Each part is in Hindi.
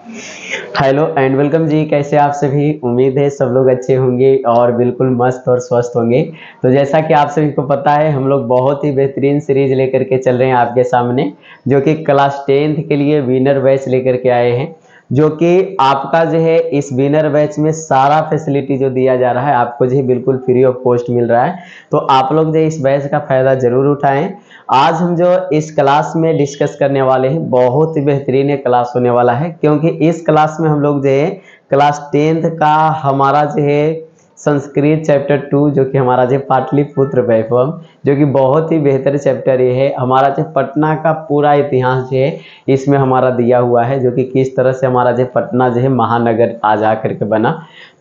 हेलो एंड वेलकम जी। कैसे आप सभी? उम्मीद है सब लोग अच्छे होंगे और बिल्कुल मस्त और स्वस्थ होंगे। तो जैसा कि आप सभी को पता है, हम लोग बहुत ही बेहतरीन सीरीज लेकर के चल रहे हैं आपके सामने, जो कि क्लास 10th के लिए विनर बैच लेकर के आए हैं। जो कि आपका जो है इस विनर बैच में सारा फैसिलिटी जो दिया जा रहा है आपको जो है बिल्कुल फ्री ऑफ कॉस्ट मिल रहा है। तो आप लोग जो इस बैच का फायदा जरूर उठाएं। आज हम जो इस क्लास में डिस्कस करने वाले हैं, बहुत ही बेहतरीन क्लास होने वाला है, क्योंकि इस क्लास में हम लोग जो है क्लास 10th का हमारा जो है संस्कृत चैप्टर 2, जो कि हमारा जो पाटलिपुत्र वैभव, जो कि बहुत ही बेहतर चैप्टर ये है। हमारा जो पटना का पूरा इतिहास जो है इसमें हमारा दिया हुआ है, जो कि किस तरह से हमारा जो पटना जो है महानगर आज आकर के बना।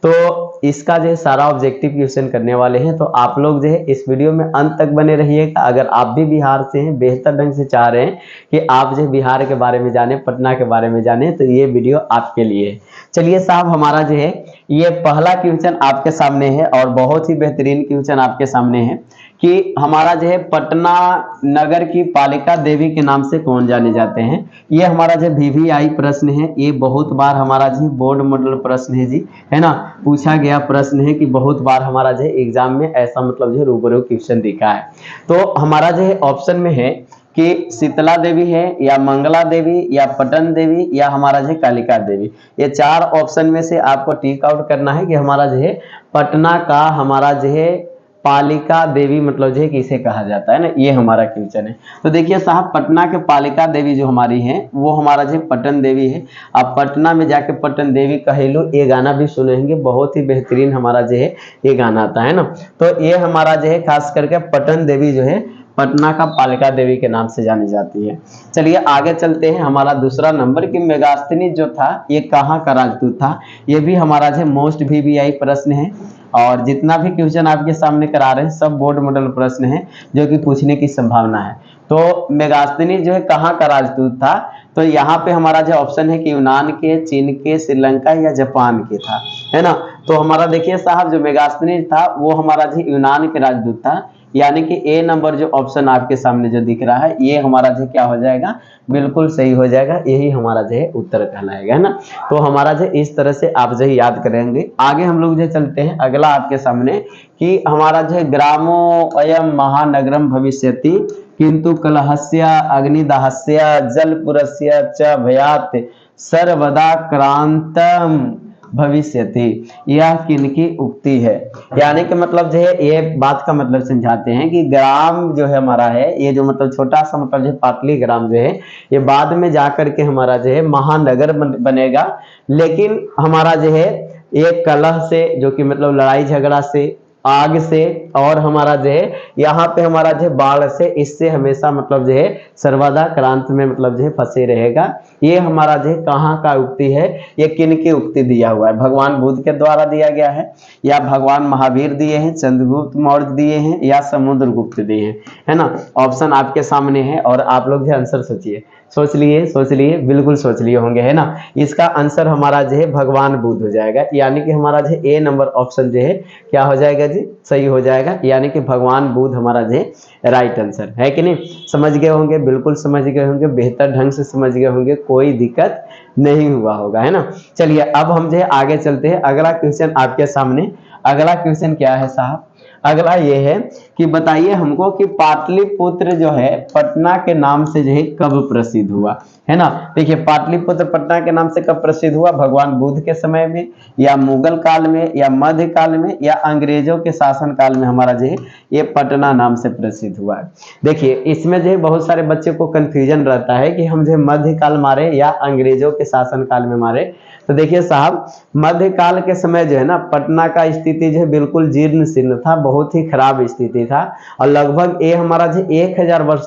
तो इसका जो है सारा ऑब्जेक्टिव क्वेश्चन करने वाले हैं। तो आप लोग जो है इस वीडियो में अंत तक बने रहिएगा। अगर आप भी बिहार से हैं, बेहतर ढंग से चाह रहे हैं कि आप जो है बिहार के बारे में जाने, पटना के बारे में जाने, तो ये वीडियो आपके लिए है। चलिए साहब, हमारा जो है ये पहला क्वेश्चन आपके सामने है और बहुत ही बेहतरीन क्वेश्चन आपके सामने है कि हमारा जो है पटना नगर की पालिका देवी के नाम से कौन जाने जाते हैं। ये हमारा जो VVI प्रश्न है, ये बहुत बार हमारा जी बोर्ड मॉडल प्रश्न है जी, है ना, पूछा गया प्रश्न है कि बहुत बार हमारा जो है एग्जाम में ऐसा मतलब जो रूबरू क्वेश्चन दिखा है। तो हमारा जो है ऑप्शन में है कि शीतला देवी है, या मंगला देवी, या पटन देवी, या हमारा जो है कालिका देवी। ये चार ऑप्शन में से आपको टिक आउट करना है कि हमारा जो है पटना का हमारा जो है पालिका देवी मतलब जो है किसे कहा जाता है ना, ये हमारा क्वेश्चन है। तो देखिए साहब, पटना के पालिका देवी जो हमारी है वो हमारा जो है पटन देवी है। आप पटना में जाके पटन देवी कहेलो, ये गाना भी सुनेंगे, बहुत ही बेहतरीन हमारा जो है ये गाना आता है ना। तो ये हमारा जो है खास करके पटन देवी जो है पटना का पालिका देवी के नाम से जानी जाती है। चलिए आगे चलते हैं। हमारा दूसरा नंबर की मेगास्थिनी जो था ये कहाँ का राजदूत था। ये भी हमारा जो मोस्ट VVI प्रश्न है, और जितना भी क्वेश्चन आपके सामने करा रहे हैं सब बोर्ड मॉडल प्रश्न है जो कि पूछने की संभावना है। तो मेगास्थिनी जो है कहाँ का राजदूत था, तो यहाँ पे हमारा जो ऑप्शन है कि यूनान के, चीन के, श्रीलंका या जापान के था, है ना। तो हमारा देखिए साहब, जो मेगास्थिनी था वो हमारा जो यूनान के राजदूत था, यानी कि ए नंबर जो ऑप्शन आपके सामने जो दिख रहा है ये हमारा जो क्या हो जाएगा, बिल्कुल सही हो जाएगा। यही हमारा जो है उत्तर कहलाएगा, है ना। तो हमारा जो इस तरह से आप जो याद करेंगे। आगे हम लोग जो चलते हैं अगला आपके सामने कि हमारा जो है ग्रामो अयम महानगरम भविष्यति किंतु कलहस्य अग्निदाहस्य जलपुरस्य च भयात सर्वदा क्रांतम भविष्यति। यह किनकी उक्ति है। यानी कि मतलब जो है ये बात का मतलब समझाते हैं कि ग्राम जो है हमारा है, ये जो मतलब छोटा सा मतलब जो पाटली ग्राम जो है ये बाद में जाकर के हमारा जो है महानगर बनेगा। लेकिन हमारा जो है एक कलह से, जो कि मतलब लड़ाई झगड़ा से, आग से, और हमारा जो है यहाँ पे हमारा जो है बाढ़ से, इससे हमेशा मतलब जो है सर्वदा क्रांत में मतलब जो है फंसे रहेगा। ये हमारा जो है कहाँ का उक्ति है, ये किन की उक्ति दिया हुआ है। भगवान बुद्ध के द्वारा दिया गया है, या भगवान महावीर दिए हैं, चंद्रगुप्त मौर्य दिए हैं, या समुद्रगुप्त दिए हैं, है ना। ऑप्शन आपके सामने है और आप लोग जो आंसर सोचिए। सोच लिए, बिल्कुल सोच लिए होंगे, है ना। इसका आंसर हमारा जो है भगवान बुद्ध हो जाएगा, यानी कि हमारा जो है ए नंबर ऑप्शन जो है क्या हो जाएगा जी, सही हो जाएगा। यानी कि भगवान बुद्ध हमारा जो है राइट आंसर है कि नहीं। समझ गए होंगे, बिल्कुल समझ गए होंगे, बेहतर ढंग से समझ गए होंगे, कोई दिक्कत नहीं हुआ होगा, है ना। चलिए अब हम जो है आगे चलते हैं। अगला क्वेश्चन आपके सामने, अगला क्वेश्चन क्या है साहब, अगला ये है कि बताइए हमको कि पाटलिपुत्र जो है पटना के नाम से जो है कब प्रसिद्ध हुआ, है ना। देखिए पाटलिपुत्र पटना के नाम से कब प्रसिद्ध हुआ, भगवान बुद्ध के समय में, या मुगल काल में, या मध्य काल में, या अंग्रेजों के शासन काल में हमारा जो है ये पटना नाम से प्रसिद्ध हुआ है। देखिए इसमें जो है बहुत सारे बच्चे को कंफ्यूजन रहता है कि हम जो है मध्य काल मारे या अंग्रेजों के शासन काल में मारे। तो देखिए साहब, मध्यकाल के समय जो है ना पटना का स्थिति जो है बिल्कुल जीर्ण शीर्ण था, बहुत ही खराब स्थिति था, और लगभग ये हमारा जो 1000 वर्ष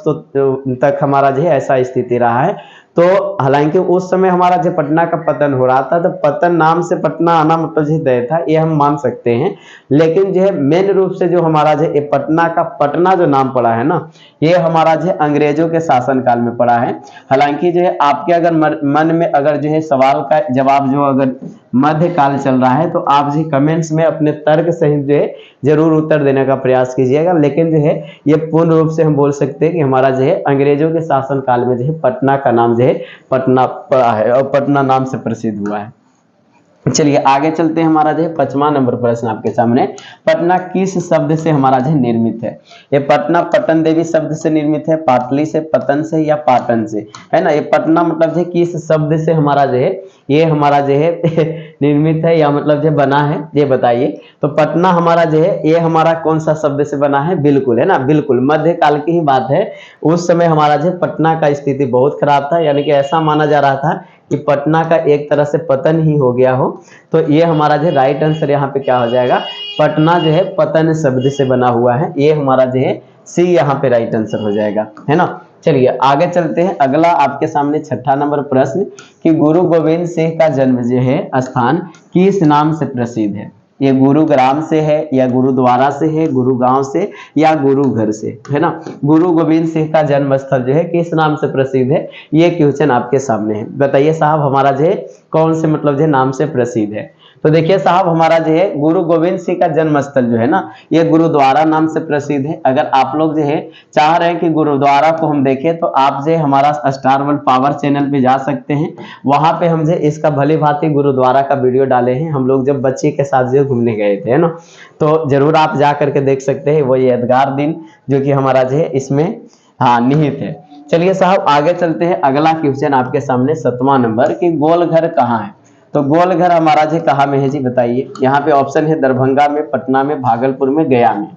तक हमारा जो है ऐसा स्थिति रहा है। तो हालांकि उस समय हमारा जो पटना का पतन हो रहा था, तो पतन नाम से पटना आना मतलब जो तय था, ये हम मान सकते हैं। लेकिन जो है मेन रूप से जो हमारा जो ये पटना का पटना जो नाम पड़ा है ना, ये हमारा जो है अंग्रेजों के शासन काल में पड़ा है। हालांकि जो है आपके अगर मन में अगर जो है सवाल का जवाब जो अगर मध्य काल चल रहा है, तो आप जी कमेंट्स में अपने तर्क सहित जो है जरूर उत्तर देने का प्रयास कीजिएगा। लेकिन जो है ये पूर्ण रूप से हम बोल सकते हैं कि हमारा जो है अंग्रेजों के शासन काल में जो है पटना का नाम जो है पटना पड़ा है और पटना नाम से प्रसिद्ध हुआ है। चलिए आगे चलते हैं। हमारा जो है 5वां नंबर प्रश्न आपके सामने, पटना किस शब्द से हमारा जो है निर्मित है? ये पटना पटन देवी शब्द से निर्मित है, पाटली से, पतन से या पाटन से, है ना। ये पटना मतलब जो है किस शब्द से हमारा जो है ये हमारा जो है निर्मित है या मतलब जो बना है, ये बताइए। तो पटना हमारा जो है ये हमारा कौन सा शब्द से बना है? बिल्कुल, है ना, बिल्कुल मध्यकाल की ही बात है। उस समय हमारा जो पटना का स्थिति बहुत खराब था, यानी कि ऐसा माना जा रहा था कि पटना का एक तरह से पतन ही हो गया हो। तो ये हमारा जो राइट आंसर यहाँ पे क्या हो जाएगा? पटना जो है पतन शब्द से बना हुआ है, ये हमारा जो है सी यहाँ पे राइट आंसर हो जाएगा, है ना। चलिए आगे चलते हैं। अगला आपके सामने 6ठा नंबर प्रश्न कि गुरु गोविंद सिंह का जन्म जो है स्थान किस नाम से प्रसिद्ध है? ये गुरुग्राम से है या गुरुद्वारा से है, गुरुगांव से या गुरु घर से, है ना। गुरु गोविंद सिंह का जन्म स्थल जो है किस नाम से प्रसिद्ध है? ये क्वेश्चन आपके सामने है। बताइए साहब हमारा जो है कौन से मतलब जो नाम से प्रसिद्ध है? तो देखिए साहब हमारा जो है गुरु गोविंद सिंह का जन्म स्थल जो है ना ये गुरुद्वारा नाम से प्रसिद्ध है। अगर आप लोग जो है चाह रहे हैं कि गुरुद्वारा को हम देखें तो आप जो हमारा स्टार वर्ल्ड पावर चैनल पे जा सकते हैं। वहां पे हम जो इसका भली भांति गुरुद्वारा का वीडियो डाले हैं, हम लोग जब बच्चे के साथ जो घूमने गए थे, है ना। तो जरूर आप जा करके देख सकते हैं, वो यादगार दिन जो कि हमारा जो है इसमें हाँ निहित है। चलिए साहब आगे चलते हैं। अगला क्वेश्चन आपके सामने 7वां नंबर कि गोलघर कहाँ है? तो गोलघर हमारा जी कहाँ में है जी बताइए। यहाँ पे ऑप्शन है दरभंगा में, पटना में, भागलपुर में, गया में।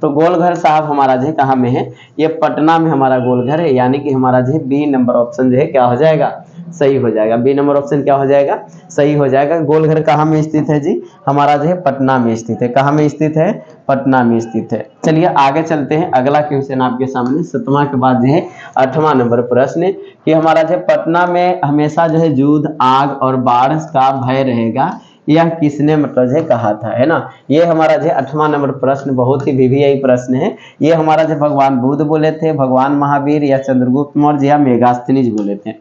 तो गोलघर साहब हमारा जी कहाँ में है? ये पटना में हमारा गोलघर है, यानी कि हमारा जी बी नंबर ऑप्शन जो है क्या हो जाएगा? सही हो जाएगा। बी नंबर ऑप्शन क्या हो जाएगा? सही हो जाएगा। गोलघर कहाँ में स्थित है जी? हमारा जो है पटना में स्थित है। कहाँ में स्थित है? पटना में स्थित है। चलिए आगे चलते हैं। अगला क्वेश्चन आपके सामने 7वां के बाद जो है 8वां नंबर प्रश्न कि हमारा जो पटना में हमेशा जो है युद्ध, आग और बाढ़ का भय रहेगा, यह किसने मतलब जो कहा था, है ना। ये हमारा जो 8वां नंबर प्रश्न बहुत ही वीवीआई प्रश्न है। ये हमारा जो भगवान बुद्ध बोले थे, भगवान महावीर या चंद्रगुप्त मौर्य या मेगास्थनीज बोले थे।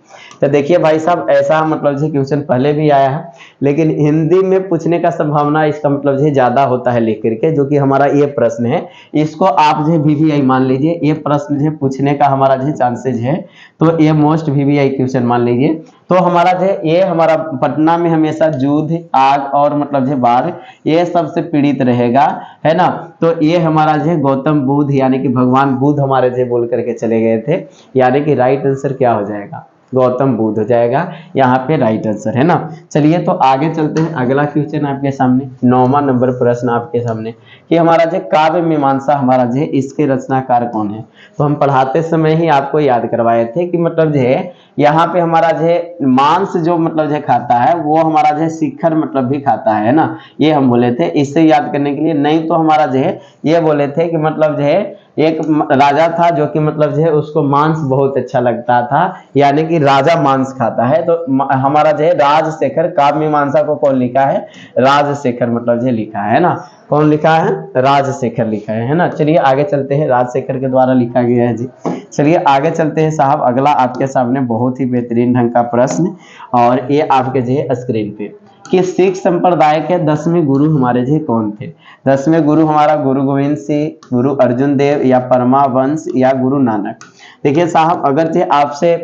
तो देखिए भाई साहब ऐसा मतलब जो क्वेश्चन पहले भी आया है, लेकिन हिंदी में पूछने का संभावना इसका मतलब जो ज्यादा होता है लिख करके, जो कि हमारा ये प्रश्न है इसको आप जो वीवीआई मान लीजिए। ये प्रश्न जो पूछने का हमारा जो चांसेज है, तो ये मोस्ट वीवीआई क्वेश्चन मान लीजिए। तो हमारा जो ये हमारा पटना में हमेशा युद्ध, आग और मतलब जो बाढ़ ये सबसे पीड़ित रहेगा, है ना। तो ये हमारा जो गौतम बुद्ध यानी कि भगवान बुद्ध हमारे जो बोल करके चले गए थे, यानी कि राइट आंसर क्या हो जाएगा? गौतम बुद्ध हो जाएगा यहाँ पे राइट आंसर, है ना। चलिए तो आगे चलते हैं। अगला क्वेश्चन आपके सामने 9वां नंबर प्रश्न आपके सामने कि हमारा जो काव्य मीमांसा हमारा जो इसके रचनाकार कौन है? तो हम पढ़ाते समय ही आपको याद करवाए थे कि मतलब जो है यहाँ पे हमारा जो मांस जो मतलब जो खाता है वो हमारा जो शिखर मतलब भी खाता है ना। ये हम बोले थे इससे याद करने के लिए। नहीं तो हमारा जो है ये बोले थे कि मतलब जो है एक राजा था जो कि मतलब जो है उसको मांस बहुत अच्छा लगता था, यानी कि राजा मांस खाता है। तो हमारा जो है राजशेखर, काव्य मीमांसा को कौन लिखा है? राजशेखर मतलब जो लिखा है ना। कौन लिखा है? राजशेखर लिखा है ना। चलिए आगे चलते हैं। राजशेखर के द्वारा लिखा गया है जी। चलिए आगे चलते हैं साहब। अगला आपके सामने बहुत ही बेहतरीन ढंग का प्रश्न, और ये आपके जो है स्क्रीन पे कि सिख संप्रदाय के 10वें गुरु हमारे जी कौन थे? 10वें गुरु हमारा गुरु गोविंद सिंह, गुरु अर्जुन देव या परमावंश या गुरु नानक। देखिए साहब अगर जो आपसे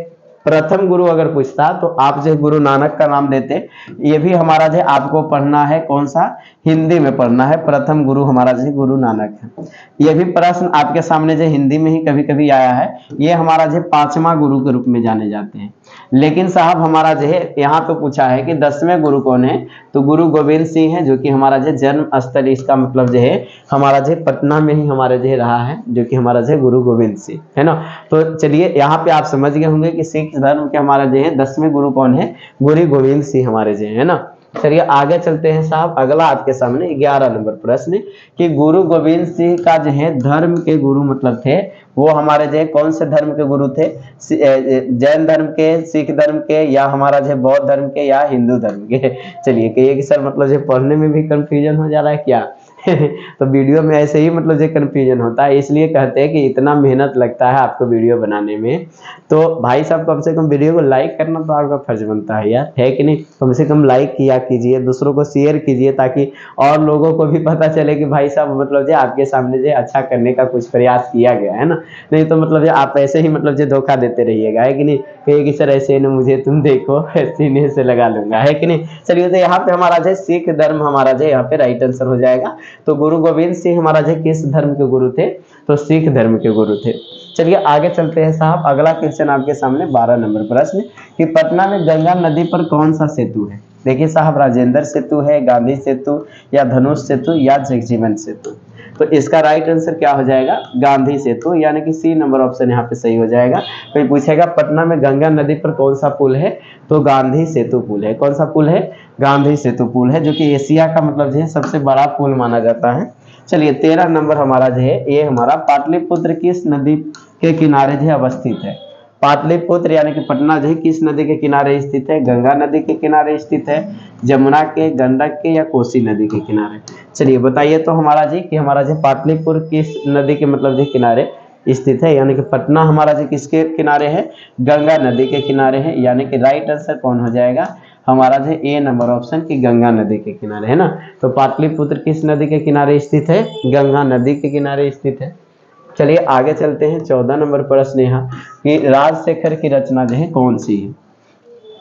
प्रथम गुरु अगर पूछता तो आप जो गुरु नानक का नाम देते। ये भी हमारा जो आपको पढ़ना है कौन सा? हिंदी में पढ़ना है। प्रथम गुरु हमारा जो गुरु नानक है। ये भी प्रश्न आपके सामने जो हिंदी में ही कभी कभी आया है। ये हमारा जो 5वां गुरु के रूप में जाने जाते हैं। लेकिन साहब हमारा जो है यहाँ पे पूछा है कि 10वें गुरु कौन है? तो गुरु गोविंद सिंह है, जो कि हमारा जो जन्म स्थल इसका मतलब जो है हमारा जो पटना में ही हमारा जो रहा है, जो कि हमारा जो गुरु गोविंद सिंह, है ना। तो चलिए यहाँ पे आप समझ गए होंगे कि सिख धर्म के हमारा जो है 10वें गुरु कौन है? गुरु गोविंद सिंह हमारे जो है ना। चलिए आगे चलते हैं साहब। अगला आपके सामने 11 नंबर प्रश्न कि गुरु गोविंद सिंह का जो है धर्म के गुरु मतलब थे वो हमारे जो है कौन से धर्म के गुरु थे? जैन धर्म के, सिख धर्म के या हमारा जो बौद्ध धर्म के या हिंदू धर्म के? चलिए कहिए कि सर मतलब जो पढ़ने में भी कंफ्यूजन हो जा रहा है क्या? तो वीडियो में ऐसे ही मतलब जो कन्फ्यूजन होता है, इसलिए कहते हैं कि इतना मेहनत लगता है आपको वीडियो बनाने में। तो भाई साहब कम से कम वीडियो को लाइक करना तो आपका फर्ज बनता है यार, है कि नहीं। कम से कम लाइक किया कीजिए, दूसरों को शेयर कीजिए, ताकि और लोगों को भी पता चले कि भाई साहब मतलब जो आपके सामने जो अच्छा करने का कुछ प्रयास किया गया है ना। नहीं तो मतलब जो आप ऐसे ही मतलब जो धोखा देते रहिएगा, है कि नहीं, कहेगी सर ऐसे न मुझे तुम देखो सीने से लगा लूंगा, है कि नहीं। चलिए, तो यहाँ पे हमारा जो सिख धर्म हमारा जो यहाँ पे राइट आंसर हो जाएगा। तो गुरु गोविंद सिंह हमारा जो किस धर्म के गुरु थे, तो सिख धर्म के गुरु थे। चलिए आगे चलते हैं साहब, अगला क्वेश्चन आपके सामने 12 नंबर प्रश्न कि पटना में गंगा नदी पर कौन सा सेतु है। देखिए साहब, राजेंद्र सेतु है, गांधी सेतु या धनुष सेतु या जगजीवन सेतु। तो इसका राइट आंसर क्या हो जाएगा, गांधी सेतु, यानी कि सी नंबर ऑप्शन यहाँ पे सही हो जाएगा। कोई पूछेगा पटना में गंगा नदी पर कौन सा पुल है, तो गांधी सेतु पुल है। कौन सा पुल है, गांधी सेतु पुल है, जो कि एशिया का मतलब जो है सबसे बड़ा पुल माना जाता है। चलिए 13 नंबर हमारा जो है ये हमारा पाटलिपुत्र किस नदी के किनारे जो है अवस्थित है। पाटलिपुत्र यानी कि पटना जो है किस नदी के किनारे स्थित है, गंगा नदी के किनारे स्थित है, जमुना के, गंडक के या कोसी नदी के किनारे। चलिए बताइए तो हमारा जी कि हमारा जो पाटलिपुत्र किस नदी के मतलब जो किनारे स्थित है, यानी कि पटना हमारा जो किसके किनारे है, गंगा नदी के किनारे है। यानी कि राइट आंसर कौन हो जाएगा, हमारा जो ए नंबर ऑप्शन की गंगा नदी के किनारे, है ना। तो पाटलिपुत्र किस नदी के किनारे स्थित है, गंगा नदी के किनारे स्थित है। चलिए आगे चलते हैं, 14 नंबर प्रश्न यहाँ कि राजशेखर की रचना जो है कौन सी है।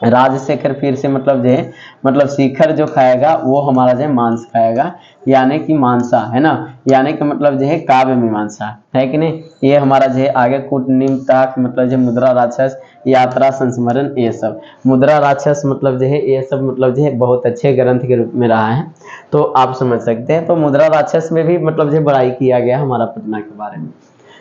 राजशेखर फिर से मतलब जो है मतलब शिखर जो खाएगा वो हमारा जो है मांस खाएगा, यानी कि मांसा, है ना। यानी कि मतलब जो है काव्य मीमांसा, है कि नहीं। ये हमारा जो है आगे कूटनीमताक मतलब जो मुद्रा राक्षस, यात्रा संस्मरण, ये सब मुद्रा राक्षस मतलब जो है ये सब मतलब जो है बहुत अच्छे ग्रंथ के रूप में रहा है, तो आप समझ सकते हैं। तो मुद्रा राक्षस में भी मतलब जो बड़ाई किया गया हमारा पटना के बारे में।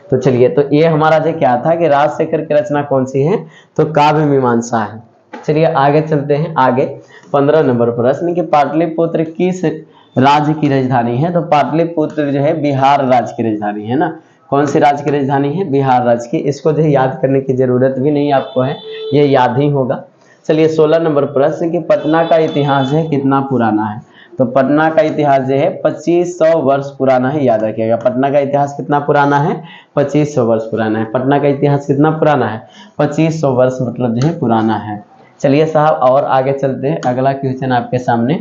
तो चलिए, तो ये हमारा जो क्या था कि राजशेखर की रचना कौन सी है, तो काव्य मीमांसा है। चलिए आगे चलते हैं, आगे 15 नंबर प्रश्न कि पाटलिपुत्र किस राज्य की राजधानी है। तो पाटलिपुत्र जो है बिहार राज्य की राजधानी है ना। कौन सी राज्य की राजधानी है, बिहार राज्य की। इसको जो है याद करने की जरूरत भी नहीं आपको है, ये याद ही होगा। चलिए 16 नंबर प्रश्न कि पटना का इतिहास है कितना पुराना है। तो पटना का इतिहास जो है 2500 वर्ष पुराना है, याद रखिएगा। पटना का इतिहास कितना पुराना है, 2500 वर्ष पुराना है। पटना का इतिहास कितना पुराना है, 2500 वर्ष मतलब जो है पुराना है। चलिए साहब और आगे चलते हैं, अगला क्वेश्चन आपके सामने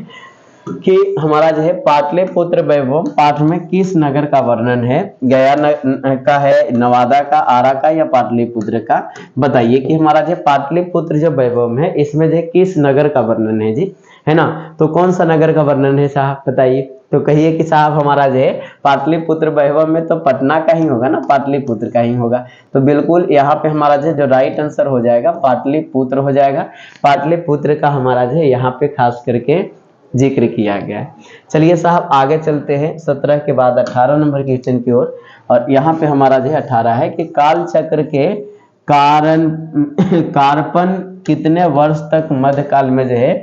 कि हमारा जो है पाटलिपुत्र वैभव पाठ में किस नगर का वर्णन है, गया का है, नवादा का, आरा का या पाटलिपुत्र का। बताइए कि हमारा जो पाटलिपुत्र जो वैभव है इसमें जो किस नगर का वर्णन है जी, है ना। तो कौन सा नगर का वर्णन है साहब, बताइए। तो कहिए कि साहब हमारा जो है पाटलिपुत्र वैभव में तो पटना का ही होगा ना, पाटलिपुत्र का ही होगा। तो बिल्कुल यहाँ पे हमारा जो राइट आंसर हो जाएगा पाटलिपुत्र हो जाएगा। पाटलिपुत्र का हमारा जो है यहाँ पे खास करके जिक्र किया गया है। चलिए साहब आगे चलते हैं 17 के बाद 18 नंबर क्वेश्चन की ओर। और यहाँ पे हमारा जो है 18 है कि काल चक्र के कारण कार्पण कितने वर्ष तक मध्यकाल में जो है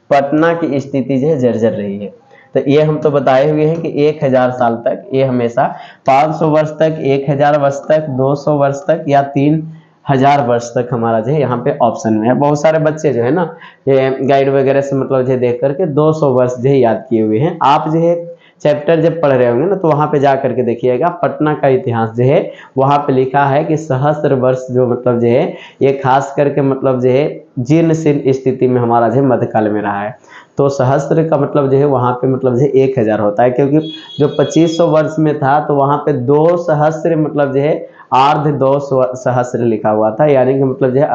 पटना की स्थिति जो है जर्जर रही है। तो ये हम तो बताए हुए हैं कि 1000 साल तक, ये हमेशा 500 वर्ष तक, 1000 वर्ष तक, 200 वर्ष तक या 3000 वर्ष तक हमारा जो है यहाँ पे ऑप्शन में है। बहुत सारे बच्चे जो है ना ये गाइड वगैरह से मतलब जो देख करके 200 वर्ष जो है याद किए हुए हैं। आप जो है चैप्टर जब पढ़ रहे होंगे ना तो वहां पे जा करके देखिएगा पटना का इतिहास जो है वहां पे लिखा है कि सहस्त्र वर्ष जो मतलब जो है ये खास करके मतलब जो है जीर्ण शीर्ण स्थिति में हमारा जो है मध्यकाल में रहा है। तो सहस्त्र का मतलब जो है वहां पे मतलब जो है 1000 होता है, क्योंकि जो 2500 वर्ष में था तो वहां पे 2 सहस्त्र मतलब जो है आर्ध 2 सहस्त्र लिखा हुआ था, यानी कि मतलब जो है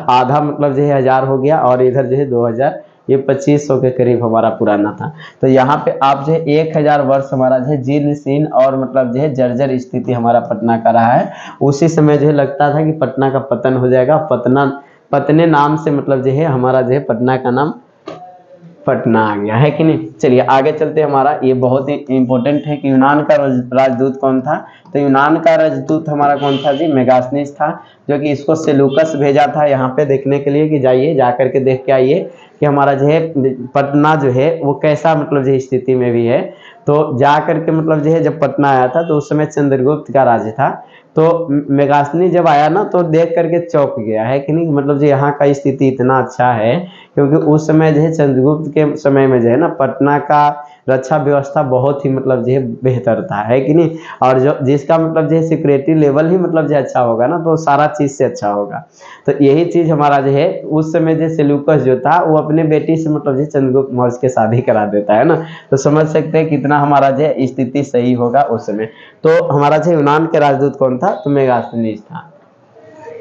आधा मतलब जो है 1000 हो गया और इधर जो है 2000, ये 2500 के करीब हमारा पुराना था। तो यहाँ पे आप जो है 1000 वर्ष हमारा जो है जीर्ण शीर्ण और मतलब जो है जर्जर स्थिति हमारा पटना का रहा है। उसी समय जो है लगता था कि पटना का पतन हो जाएगा, पतने नाम से मतलब जो है हमारा जो है पटना का नाम पटना आ गया, है कि नहीं। चलिए आगे चलते हैं, हमारा ये बहुत ही इंपॉर्टेंट है कि यूनान का राजदूत कौन था। तो यूनान का राजदूत हमारा कौन था जी, मेगास्थनीस था, जो कि इसको सेलूकस भेजा था यहाँ पे देखने के लिए कि जाइए जा करके देख के आइए कि हमारा जो है पटना जो है वो कैसा मतलब जो स्थिति में भी है। तो जा करके मतलब जो है जब पटना आया था तो उस समय चंद्रगुप्त का राज्य था। तो मेगास्थनी जब आया ना तो देख करके चौंक गया, है कि नहीं। मतलब जो यहाँ का स्थिति इतना अच्छा है, क्योंकि उस समय जो है चंद्रगुप्त के समय में जो है ना पटना का रक्षा व्यवस्था बहुत ही मतलब जो है बेहतर था, है कि नहीं। और जो जिसका मतलब जो है सिक्योरिटी लेवल ही मतलब जो अच्छा होगा ना, तो सारा चीज़ से अच्छा होगा। तो यही चीज़ हमारा जो है उस समय जो सेल्यूकस जो था वो अपने बेटी से मतलब जो चंद्रगुप्त मौर्य के शादी करा देता है ना। तो समझ सकते हैं कितना हमारा जो है स्थिति सही होगा उस समय। तो हमारा जो यूनान के राजदूत कौन था, तो मेगास्थनीज था।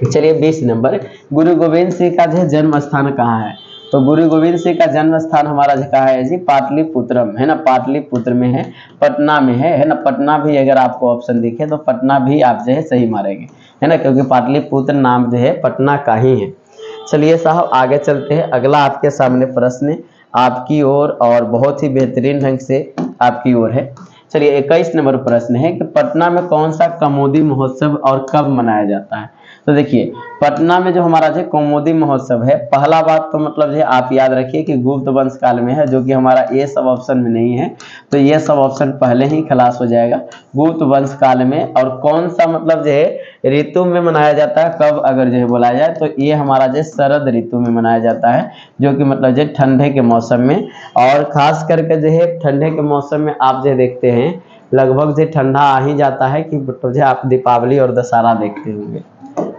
चलिए 20 नंबर, गुरु गोविंद सिंह का जो जन्म स्थान कहाँ है। तो गुरु गोविंद सिंह का जन्म स्थान हमारा जो कहाँ है जी, पाटलिपुत्रम है ना, पाटलिपुत्र में है, पटना में है ना। पटना भी अगर आपको ऑप्शन दिखे तो पटना भी आप जो है सही मारेंगे, है ना, क्योंकि पाटलिपुत्र नाम जो है पटना का ही है। चलिए साहब आगे चलते हैं, अगला आपके सामने प्रश्न आपकी ओर और बहुत ही बेहतरीन ढंग से आपकी ओर है। चलिए 21 नंबर प्रश्न है कि पटना में कौन सा कौमुदी महोत्सव और कब मनाया जाता है। तो देखिए पटना में जो हमारा जो कौमुदी महोत्सव है, पहला बात तो मतलब जो आप याद रखिए कि गुप्त वंश काल में है, जो कि हमारा ये सब ऑप्शन में नहीं है, तो ये सब ऑप्शन पहले ही खलास हो जाएगा। गुप्त वंश काल में, और कौन सा मतलब जो है ऋतु में मनाया जाता है, कब अगर जो है बोला जाए तो ये हमारा जो शरद ऋतु में मनाया जाता है, जो कि मतलब जो ठंडे के मौसम में। और खास करके जो है ठंडे के मौसम में आप जो देखते हैं लगभग जो ठंडा आ ही जाता है कि तो जो आप दीपावली और दशहरा देखते होंगे।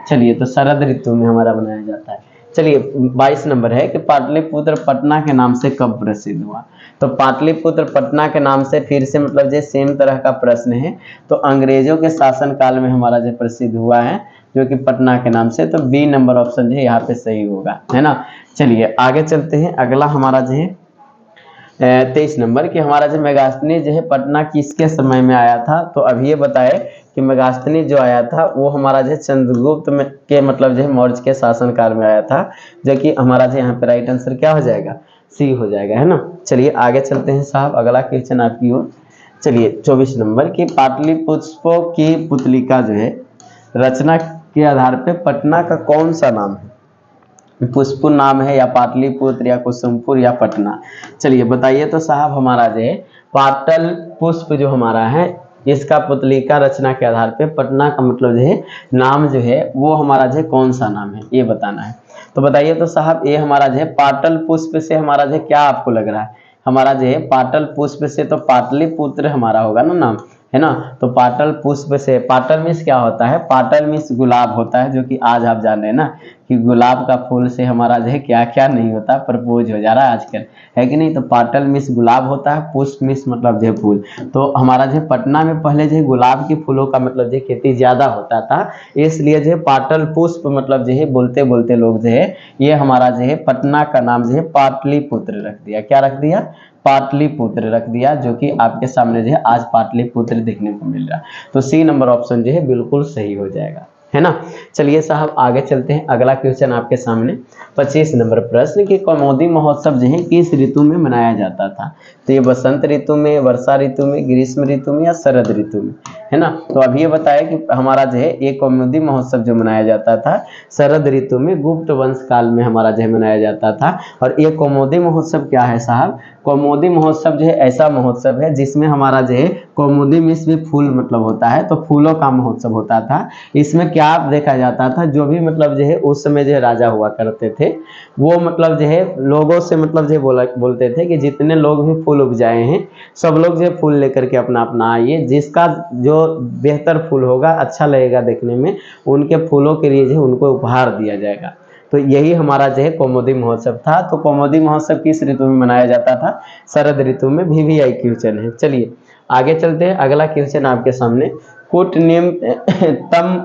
चलिए तो शरद ऋतु में हमारा मनाया जाता है। चलिए 22 नंबर है कि पाटलिपुत्र पटना के नाम से कब प्रसिद्ध हुआ। तो पाटलिपुत्र पटना के नाम से फिर से मतलब जो सेम तरह का प्रश्न है, तो अंग्रेजों के शासन काल में हमारा जो प्रसिद्ध हुआ है, जो कि पटना के नाम से। तो बी नंबर ऑप्शन जो है यहाँ पे सही होगा, है ना। चलिए आगे चलते हैं, अगला हमारा जो है 23 नंबर कि हमारा जो मेगास्थनी जो है पटना किसके समय में आया था। तो अभी ये बताए कि मेगास्थनी जो आया था वो हमारा जो चंद्रगुप्त में के मतलब जो मौर्य के शासनकाल में आया था, जो कि हमारा जो यहाँ पे राइट आंसर क्या हो जाएगा, सी हो जाएगा, है ना। चलिए आगे चलते हैं साहब, अगला क्वेश्चन आपकी ओर। चलिए 24 नंबर की पाटलिपुत्रों की पुतलिका जो है रचना के आधार पे पटना का कौन सा नाम है, पुष्पुर नाम है या पाटलिपुत्र या कुसुमपुर या पटना। चलिए बताइए तो साहब हमारा जो है पाटल पुष्प जो हमारा है, इसका पुतलिका रचना के आधार पे पटना का मतलब जो है नाम जो है वो हमारा जो है कौन सा नाम है, ये बताना है। तो बताइए तो साहब ये हमारा जो है पाटल पुष्प से हमारा जो है क्या आपको लग रहा है, हमारा जो है पाटल पुष्प से तो पाटलिपुत्र हमारा होगा ना नाम, है ना। तो पाटल पुष्प से, पाटल मीन्स क्या होता है, पाटल मीन्स गुलाब होता है, जो कि आज आप जान रहे हैं ना कि गुलाब का फूल से हमारा जो है क्या क्या नहीं होता, प्रपोज हो जा रहा है आजकल, है कि नहीं। तो पाटल मीन्स गुलाब होता है, पुष्प मीन्स मतलब जो है फूल। तो हमारा जो पटना में पहले जो है गुलाब के फूलों का मतलब जो खेती ज्यादा होता था, इसलिए जो है पाटल पुष्प मतलब जो है बोलते बोलते लोग जो है ये हमारा जो है पटना का नाम जो है पाटलिपुत्र रख दिया। क्या रख दिया, पाटलिपुत्र रख दिया, जो कि आपके सामने जो है आज पाटलिपुत्र देखने को मिल रहा है। तो सी नंबर ऑप्शन जो है बिल्कुल सही हो जाएगा, है ना। चलिए साहब आगे चलते हैं, अगला क्वेश्चन आपके सामने 25 नंबर प्रश्न कि कौमुदी महोत्सव जो है किस ऋतु में मनाया जाता था। तो ये बसंत ऋतु में, वर्षा ऋतु में, ग्रीष्म ऋतु में या शरद ऋतु में, है ना। तो अभी ये बताया कि हमारा जो है ये कौमुदी महोत्सव जो मनाया जाता था शरद ऋतु में, गुप्त वंश काल में हमारा जो है मनाया जाता था। और ये कौमुदी महोत्सव क्या है साहब, कौमुदी महोत्सव जो है ऐसा महोत्सव है जिसमें हमारा जो है कौमुदी मीन्स में फूल मतलब होता है, तो फूलों का महोत्सव होता था। इसमें क्या देखा जाता था, जो भी मतलब जो है उस समय जो है राजा हुआ करते थे, वो मतलब जो है लोगों से मतलब जो बोलते थे कि जितने लोग भी फूल उपजाए हैं सब लोग जो है फूल लेकर के अपना अपना आइए, जिसका जो बेहतर फूल होगा, अच्छा लगेगा देखने में, उनके फूलों के लिए जो है उनको उपहार दिया जाएगा। तो यही हमारा जो है कौमुदी महोत्सव था। तो कौमुदी महोत्सव किस ऋतु में मनाया जाता था, शरद ऋतु में। VVI क्वेश्चन है। चलिए आगे चलते हैं, अगला क्वेश्चन आपके सामने, कूटनीम तम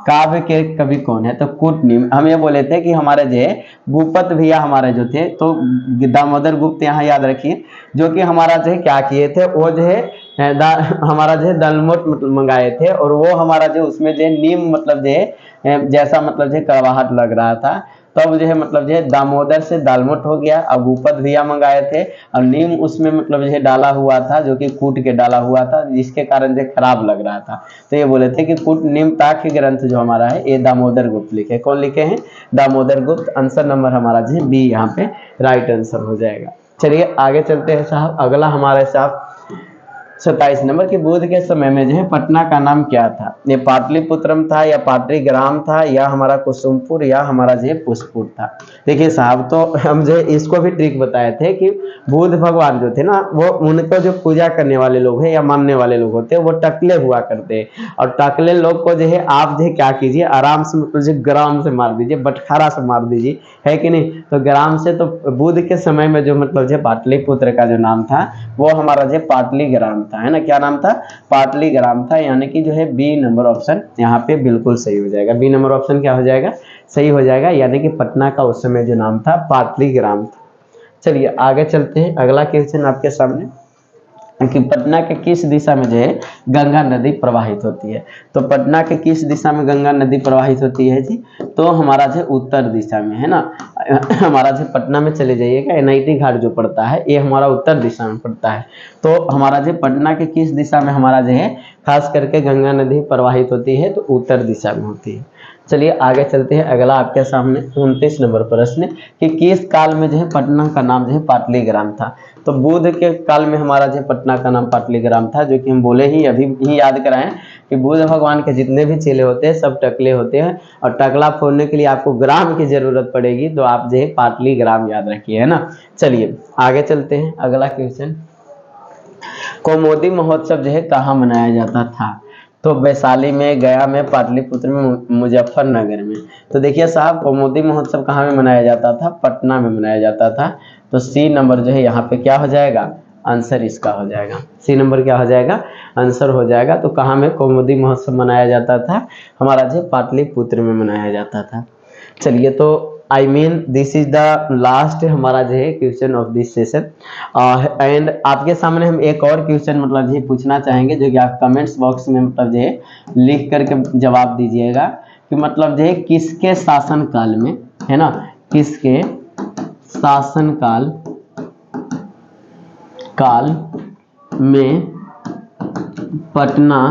काव्य के कवि कौन है। तो कूटनीम हम ये बोले थे कि हमारे जो है भूपत भैया हमारे जो थे, तो दामोदर गुप्त यहाँ याद रखिए, जो कि हमारा जो है क्या किए थे, वो जो है हमारा जो है दलमोट मतलब मंगाए थे, और वो हमारा जो उसमें जो है नीम मतलब जो है जैसा मतलब जो है कड़वाहट लग रहा था, तब जो है मतलब जो है दामोदर से दालमोट हो गया। अब भूपत भैया मंगाए थे और नीम उसमें मतलब जो है डाला हुआ था, जो कि कूट के डाला हुआ था, जिसके कारण जो खराब लग रहा था। तो ये बोले थे कि कूट नीम ताक्य ग्रंथ जो हमारा है ये दामोदर गुप्त लिखे। कौन लिखे हैं, दामोदर गुप्त। आंसर नंबर हमारा जो है बी यहाँ पे राइट आंसर हो जाएगा। चलिए आगे चलते हैं साहब, अगला हमारे साहब 27 नंबर कि बुध के समय में जो है पटना का नाम क्या था? ये पाटलिपुत्रम था या पाटलीग्राम था या हमारा कुसुमपुर या हमारा जो है पुष्पुर था। देखिए साहब, तो हम जो है इसको भी ट्रिक बताए थे कि बुध भगवान जो थे ना, वो उनको जो पूजा करने वाले लोग हैं या मानने वाले लोग होते हैं वो टकले हुआ करते हैं, और टकले लोग को जो है आप जो है क्या कीजिए, आराम से मतलब जो ग्राम से मार दीजिए, बटखारा से मार दीजिए, है कि नहीं। तो ग्राम से तो बुध के समय में जो मतलब जो पाटलिपुत्र का जो नाम था वो हमारा जो पाटलीग्राम था, है ना। क्या नाम था? पाटलीग्राम था, यानी कि जो है बी नंबर ऑप्शन यहाँ पे बिल्कुल सही हो जाएगा। बी नंबर ऑप्शन क्या हो जाएगा? सही हो जाएगा, यानी कि पटना का उस समय जो नाम था पाटलीग्राम था। चलिए आगे चलते हैं, अगला क्वेश्चन आपके सामने कि पटना के किस दिशा में जो है गंगा नदी प्रवाहित होती है? तो पटना के किस दिशा में गंगा नदी प्रवाहित होती है जी? तो हमारा जो उत्तर दिशा में, है ना। हमारा जो पटना में चले जाइएगा, एनआईटी घाट जो पड़ता है ये हमारा उत्तर दिशा में पड़ता है। तो हमारा जो पटना के किस दिशा में हमारा जो है खास करके गंगा नदी प्रवाहित होती है? तो उत्तर दिशा में होती है। चलिए आगे चलते हैं, अगला आपके सामने 29 नंबर प्रश्न कि किस काल में जो है पटना का नाम जो है पाटलीग्राम था? तो बुध के काल में हमारा जो पटना का नाम पाटलीग्राम था, जो कि हम बोले ही अभी ही याद कराएं कि बुध भगवान के जितने भी चेले होते हैं सब टकले होते हैं, और टकला फोड़ने के लिए आपको ग्राम की जरूरत पड़ेगी, तो आप जो है पाटलीग्राम याद रखिए, है ना। चलिए आगे चलते हैं, अगला क्वेश्चन, कौमुदी महोत्सव जो है कहाँ मनाया जाता था? तो वैशाली में, गया में, पाटलिपुत्र में, मुजफ्फरनगर में। तो देखिए साहब, कौमुदी महोत्सव कहाँ में मनाया जाता था? पटना में मनाया जाता था। तो सी नंबर जो है यहाँ पे क्या हो जाएगा? आंसर इसका हो जाएगा। सी नंबर क्या हो जाएगा? आंसर हो जाएगा। तो कहाँ में कौमुदी महोत्सव मनाया जाता था? हमारा जो पाटलिपुत्र में मनाया जाता था। चलिए, तो I mean this is the last हमारा जो है question of this session, and आपके सामने हम एक और क्वेश्चन मतलब ये पूछना चाहेंगे, जो कि आप कमेंट्स बॉक्स में मतलब जो है लिख करके जवाब दीजिएगा कि मतलब जो है किसके शासन काल में, है ना, किसके शासन काल में पटना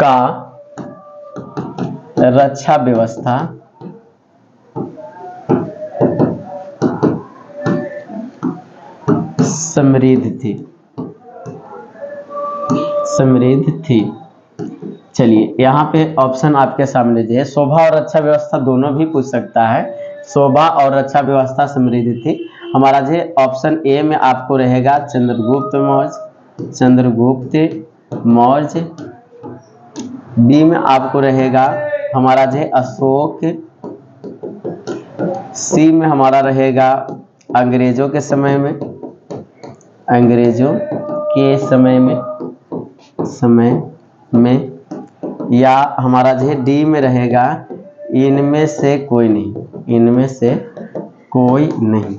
का रक्षा व्यवस्था समृद्ध थी। चलिए यहाँ पे ऑप्शन आपके सामने जो है शोभा और रक्षा व्यवस्था दोनों भी पूछ सकता है। शोभा और रक्षा व्यवस्था समृद्ध थी। हमारा जो ऑप्शन ए में आपको रहेगा चंद्रगुप्त मौर्य, बी में आपको रहेगा हमारा जो है अशोक, सी में हमारा रहेगा अंग्रेजों के समय में, या हमारा जो है डी में रहेगा इनमें से कोई नहीं।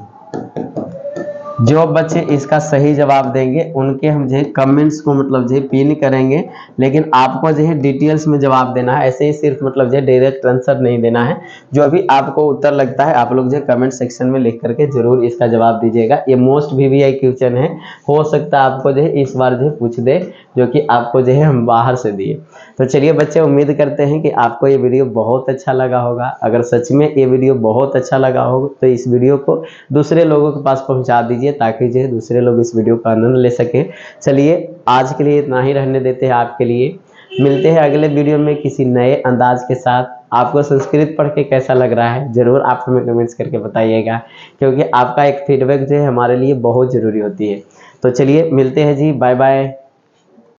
जो बच्चे इसका सही जवाब देंगे उनके हम जो है कमेंट्स को मतलब जो है पिन करेंगे, लेकिन आपको जो है डिटेल्स में जवाब देना है, ऐसे ही सिर्फ मतलब जो है डायरेक्ट आंसर नहीं देना है। जो भी आपको उत्तर लगता है आप लोग जो है कमेंट सेक्शन में लिख करके जरूर इसका जवाब दीजिएगा। ये मोस्ट VVI क्वेश्चन है, हो सकता है आपको जो है इस बार जो है पूछ दे, जो कि आपको जो है हम बाहर से दिए। तो चलिए बच्चे, उम्मीद करते हैं कि आपको ये वीडियो बहुत अच्छा लगा होगा। अगर सच में ये वीडियो बहुत अच्छा लगा हो तो इस वीडियो को दूसरे लोगों के पास पहुंचा दीजिए, ताकि जो है दूसरे लोग इस वीडियो का आनंद ले सके। चलिए आज के लिए इतना ही रहने देते हैं आपके लिए। मिलते हैं अगले वीडियो में किसी नए अंदाज के साथ। आपको संस्कृत पढ़ के कैसा लग रहा है जरूर आप हमें कमेंट्स करके बताइएगा, क्योंकि आपका एक फीडबैक जो है हमारे लिए बहुत ज़रूरी होती है। तो चलिए मिलते हैं जी, बाय बाय।